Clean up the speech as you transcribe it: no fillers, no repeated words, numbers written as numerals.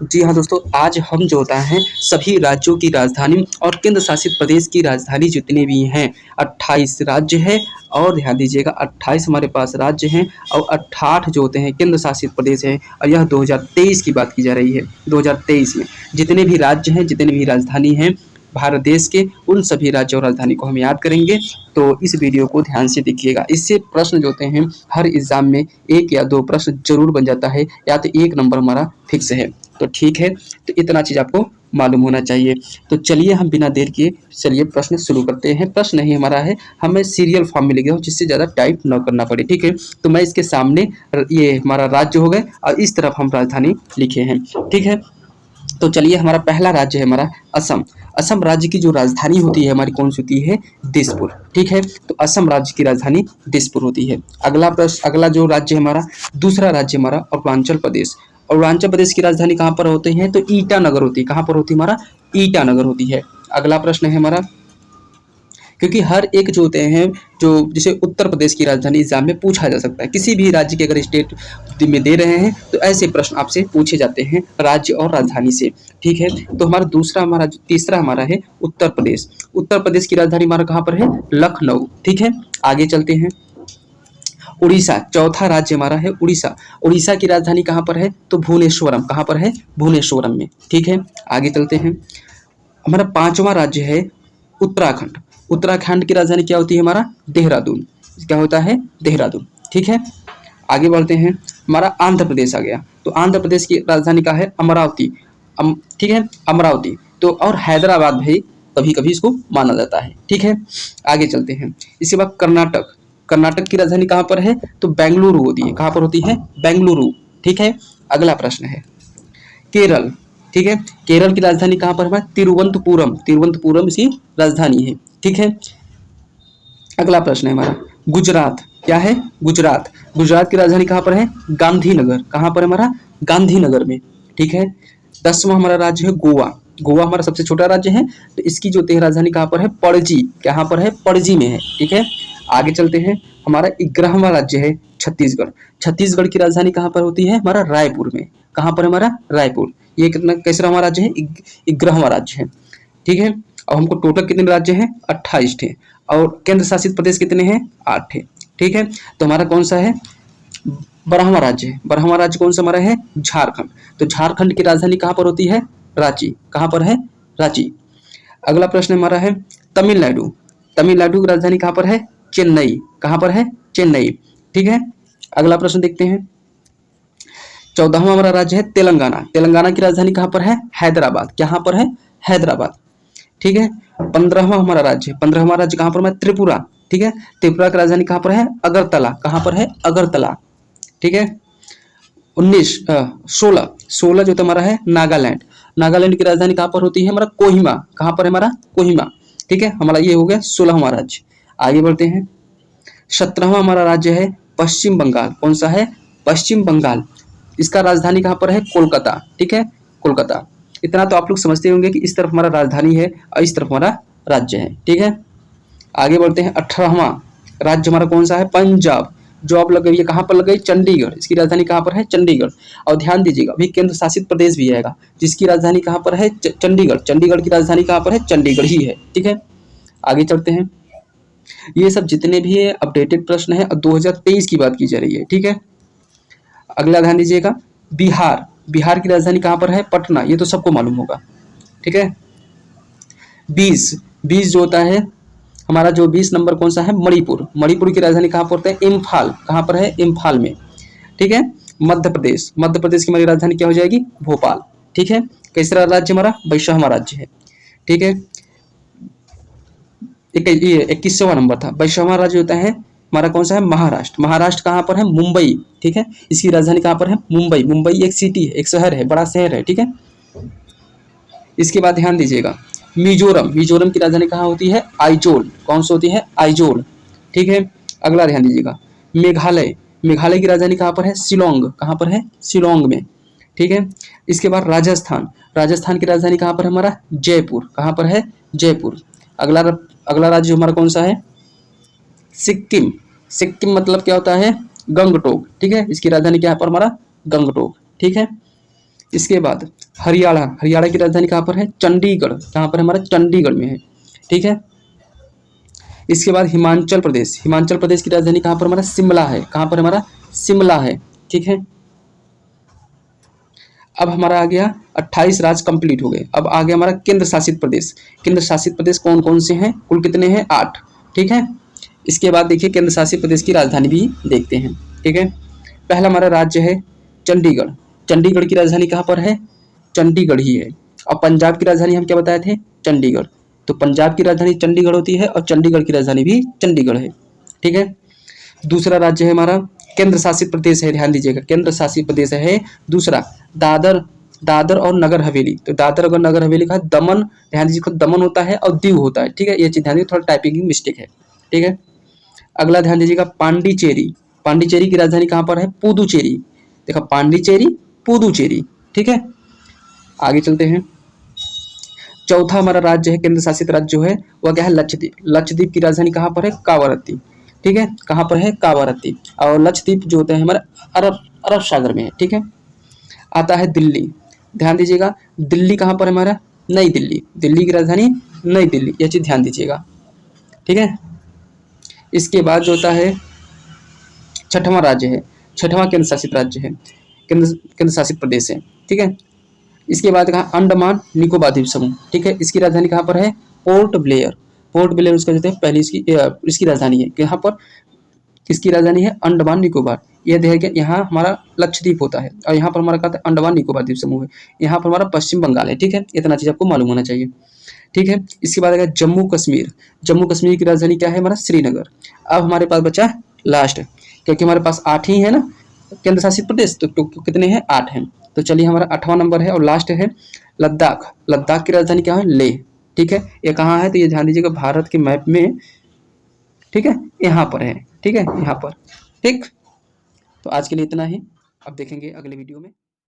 जी हाँ दोस्तों, आज हम जो होता है सभी राज्यों की राजधानी और केंद्र शासित प्रदेश की राजधानी जितने भी हैं 28 राज्य है। और ध्यान दीजिएगा 28 हमारे पास राज्य हैं और 68 जो होते हैं केंद्र शासित प्रदेश हैं। और यह 2023 की बात की जा रही है। 2023 में जितने भी राज्य हैं, जितने भी राजधानी हैं भारत देश के, उन सभी राज्य और राजधानी को हम याद करेंगे। तो इस वीडियो को ध्यान से देखिएगा। इससे प्रश्न जो होते हैं हर एग्जाम में 1 या 2 प्रश्न जरूर बन जाता है, या तो 1 नंबर हमारा फिक्स है। तो ठीक है, तो इतना चीज़ आपको मालूम होना चाहिए। तो चलिए हम बिना देर किए चलिए प्रश्न शुरू करते हैं। प्रश्न नहीं हमारा है, हमें सीरियल फॉर्म में लिखे हो जिससे ज़्यादा टाइप न करना पड़े। ठीक है, तो मैं इसके सामने ये हमारा राज्य हो गए और इस तरफ हम राजधानी लिखे हैं। ठीक है, तो चलिए हमारा पहला राज्य है हमारा असम। असम राज्य की जो राजधानी होती है हमारी कौन सी होती है? दिसपुर। ठीक है, तो असम राज्य की राजधानी दिसपुर होती है। अगला प्रश्न, अगला जो राज्य है हमारा, दूसरा राज्य हमारा अरुणाचल प्रदेश। अरुणाचल प्रदेश की राजधानी कहाँ पर होती है? तो ईटानगर होती है। कहाँ पर होती है हमारा? ईटानगर होती है। अगला प्रश्न है हमारा, क्योंकि हर एक जो होते हैं, जो जैसे उत्तर प्रदेश की राजधानी एग्जाम में पूछा जा सकता है, किसी भी राज्य के अगर स्टेट में दे रहे हैं तो ऐसे प्रश्न आपसे पूछे जाते हैं राज्य और राजधानी से। ठीक है, तो हमारा दूसरा, हमारा तीसरा हमारा है उत्तर प्रदेश। उत्तर प्रदेश की राजधानी हमारा कहाँ पर है? लखनऊ। ठीक है, आगे चलते हैं। उड़ीसा, चौथा राज्य हमारा है उड़ीसा। उड़ीसा की राजधानी कहाँ पर है? तो भुवनेश्वरम। कहाँ पर है? भुवनेश्वरम में। ठीक है, आगे चलते हैं। हमारा पांचवा राज्य है उत्तराखंड। उत्तराखंड की राजधानी क्या होती है हमारा? देहरादून। क्या होता है? देहरादून। ठीक है, आगे बढ़ते हैं। हमारा आंध्र प्रदेश आ गया। तो आंध्र प्रदेश की राजधानी क्या है? अमरावती। ठीक है, अमरावती। तो और हैदराबाद भी कभी कभी इसको माना जाता है। ठीक है, आगे चलते हैं। इसके बाद कर्नाटक। कर्नाटक की राजधानी कहाँ पर है? तो बेंगलुरु होती है। कहाँ पर होती है? बेंगलुरु। ठीक है, अगला प्रश्न है केरल। ठीक है, केरल की राजधानी कहाँ पर है? तिरुवनंतपुरम। तिरुवनंतपुरम इसकी राजधानी है। ठीक है, अगला प्रश्न है हमारा गुजरात। क्या है? गुजरात। गुजरात की राजधानी कहाँ पर है? गांधीनगर। कहाँ पर है हमारा? गांधीनगर में। ठीक है, 10वां हमारा राज्य है गोवा। गोवा हमारा सबसे छोटा राज्य है, तो इसकी जो राजधानी कहाँ पर है? पणजी। कहाँ पर है? पणजी में है। ठीक है, आगे चलते हैं। हमारा 11वां राज्य है छत्तीसगढ़। छत्तीसगढ़ की राजधानी कहाँ पर होती है? हमारा रायपुर में। कहाँ पर है हमारा? रायपुर। ये कितना कैसा हमारा राज्य है? 11वां राज्य है। ठीक है, और हमको टोटल कितने राज्य हैं? 28 थे। और केंद्र शासित प्रदेश कितने हैं? 8 है। ठीक है, तो हमारा कौन सा है? 12वां राज्य है। 12वां राज्य कौन सा हमारा है? झारखंड। तो झारखंड की राजधानी कहाँ पर होती है? रांची। कहाँ पर है? रांची। अगला प्रश्न हमारा है तमिलनाडु। तमिलनाडु की राजधानी कहाँ पर है? चेन्नई। कहाँ पर है? चेन्नई। ठीक है, अगला प्रश्न देखते हैं। 14वां हमारा राज्य है तेलंगाना। तेलंगाना की राजधानी कहाँ पर है? हैदराबाद। कहाँ पर है? हैदराबाद। ठीक है, 15वां हमारा राज्य, 15वां राज्य कहाँ पर है? त्रिपुरा। ठीक है, त्रिपुरा की राजधानी कहाँ पर है? अगरतला। कहाँ पर है? अगरतला। ठीक है, 16 जो तो हमारा है नागालैंड। नागालैंड की राजधानी कहाँ पर होती है? हमारा कोहिमा। कहाँ पर है हमारा? कोहिमा। ठीक है, हमारा ये हो गया 16वां राज्य। आगे बढ़ते हैं। 17वां हमारा राज्य है पश्चिम बंगाल। कौन सा है? पश्चिम बंगाल। इसका राजधानी कहाँ पर है? कोलकाता। ठीक है, कोलकाता। इतना तो आप लोग समझते होंगे कि इस तरफ हमारा राजधानी है और इस तरफ हमारा राज्य है। ठीक है, आगे बढ़ते हैं। 18वां राज्य हमारा कौन सा है? पंजाब। जो आप लग गई है कहाँ पर लग गई? चंडीगढ़। इसकी राजधानी कहाँ पर है? चंडीगढ़। और ध्यान दीजिएगा अभी केंद्र शासित प्रदेश भी आएगा जिसकी राजधानी कहाँ पर है? चंडीगढ़। चंडीगढ़ की राजधानी कहाँ पर है? चंडीगढ़ ही है। ठीक है, आगे चलते हैं। ये सब जितने भी अपडेटेड प्रश्न है 2023 की बात की जा रही है। ठीक है, अगला ध्यान दीजिएगा। बिहार। बिहार की राजधानी कहाँ पर है? पटना। ये तो सबको मालूम होगा। ठीक है, 20 जो होता है हमारा, जो 20 नंबर कौन सा है? मणिपुर। मणिपुर की राजधानी कहाँ पर होता है? इम्फाल। कहाँ पर है? इम्फाल में। ठीक है, मध्य प्रदेश। मध्य प्रदेश की हमारी राजधानी क्या हो जाएगी? भोपाल। ठीक है, तीसरा राज्य हमारा 22वां राज्य है। ठीक है, 21वां नंबर था। 22वां राज्य होता है हमारा कौन सा है? महाराष्ट्र। महाराष्ट्र कहाँ पर है? मुंबई। ठीक है, इसकी राजधानी कहाँ पर है? मुंबई। मुंबई एक सिटी है, एक शहर है, बड़ा शहर है। ठीक है, इसके बाद ध्यान दीजिएगा मिजोरम। मिजोरम की राजधानी कहाँ होती है? आइजोल। कौन सी होती है? आइजोल। ठीक है, अगला ध्यान दीजिएगा मेघालय। मेघालय की राजधानी कहाँ पर है? शिलोंग। कहाँ पर है? शिलोंग में। ठीक है, इसके बाद राजस्थान। राजस्थान की राजधानी कहाँ पर है हमारा? जयपुर। कहाँ पर है? जयपुर। अगला अगला राज्य हमारा कौन सा है? सिक्किम। सिक्किम मतलब क्या होता है? गंगटोक। ठीक है, इसकी राजधानी क्या है पर हमारा? गंगटोक। ठीक है, इसके बाद हरियाणा, हरियाणा की राजधानी कहाँ पर है? चंडीगढ़। कहाँ पर हमारा? चंडीगढ़ में है, ठीक है। इसके बाद हिमाचल प्रदेश, हिमाचल प्रदेश की राजधानी कहाँ पर हमारा? शिमला है। कहाँ पर हमारा? शिमला है, ठीक है। अब हमारा आ गया 28 राज्य कंप्लीट हो गए। अब आ गया हमारा केंद्र शासित प्रदेश। केंद्र शासित प्रदेश कौन कौन से हैं? कुल कितने हैं? 8, ठीक है। इसके बाद देखिए केंद्र शासित प्रदेश की राजधानी भी देखते हैं, ठीक है। पहला हमारा राज्य है चंडीगढ़। चंडीगढ़ की राजधानी कहाँ पर है? चंडीगढ़ ही है। और पंजाब की राजधानी हम क्या बताए थे? चंडीगढ़। तो पंजाब की राजधानी चंडीगढ़ होती है और चंडीगढ़ की राजधानी भी चंडीगढ़ है, ठीक है। दूसरा राज्य है हमारा केंद्र शासित प्रदेश है, ध्यान दीजिएगा, केंद्र शासित प्रदेश है दूसरा दादर, दादर और नगर हवेली। तो दादर और नगर हवेली का दमन, ध्यान दीजिए, खुद दमन होता है और दीव होता है, ठीक है। ये चीज ध्यान दीजिए, थोड़ा टाइपिंग की मिस्टेक है, ठीक है। अगला ध्यान दीजिएगा पांडिचेरी। पांडिचेरी की राजधानी कहाँ पर है? पुदुचेरी। देखा, पांडिचेरी, पुदुचेरी, ठीक है। आगे चलते हैं। चौथा हमारा राज्य है केंद्र शासित राज्य जो है वह क्या है? लक्षद्वीप। लक्षद्वीप की राजधानी कहाँ पर है? कावारत्ती, ठीक है। कहाँ पर है? कावारत्ती। और लक्षद्वीप जो होता है हमारा अरब अरब सागर में है, ठीक है। आता है दिल्ली। ध्यान दीजिएगा, दिल्ली कहाँ पर है हमारा? नई दिल्ली। दिल्ली की राजधानी नई दिल्ली, यह चीज ध्यान दीजिएगा, ठीक है। इसके बाद जो होता है छठवां राज्य है, छठवां केंद्र शासित राज्य है, केंद्र शासित प्रदेश है, ठीक है। इसके बाद कहा अंडमान निकोबार द्वीप समूह, ठीक है। इसकी राजधानी कहाँ पर है? Port Blair. पोर्ट ब्लेयर उसका जो है पहली इसकी राजधानी है। यहाँ पर किसकी राजधानी है? अंडमान निकोबार। यह देखिए, यहाँ हमारा लक्षद्वीप होता है और यहाँ पर हमारा कहता है अंडमान निकोबार द्वीप समूह है। यहाँ पर हमारा पश्चिम बंगाल है, ठीक है। इतना चीज आपको मालूम होना चाहिए, ठीक है। इसके बाद अगर जम्मू कश्मीर, जम्मू कश्मीर की राजधानी क्या है? हमारा श्रीनगर। अब हमारे पास बचा लास्ट, क्योंकि हमारे पास 8 ही है ना केंद्र शासित प्रदेश, तो कितने हैं? 8 हैं। तो चलिए हमारा 8वां नंबर है और लास्ट है लद्दाख। लद्दाख की राजधानी क्या है? लेह, ठीक है। ये कहाँ है? तो ये ध्यान दीजिएगा भारत के मैप में, ठीक है, यहाँ पर है, ठीक है, यहाँ पर, ठीक। तो आज के लिए इतना ही, अब देखेंगे अगले वीडियो में।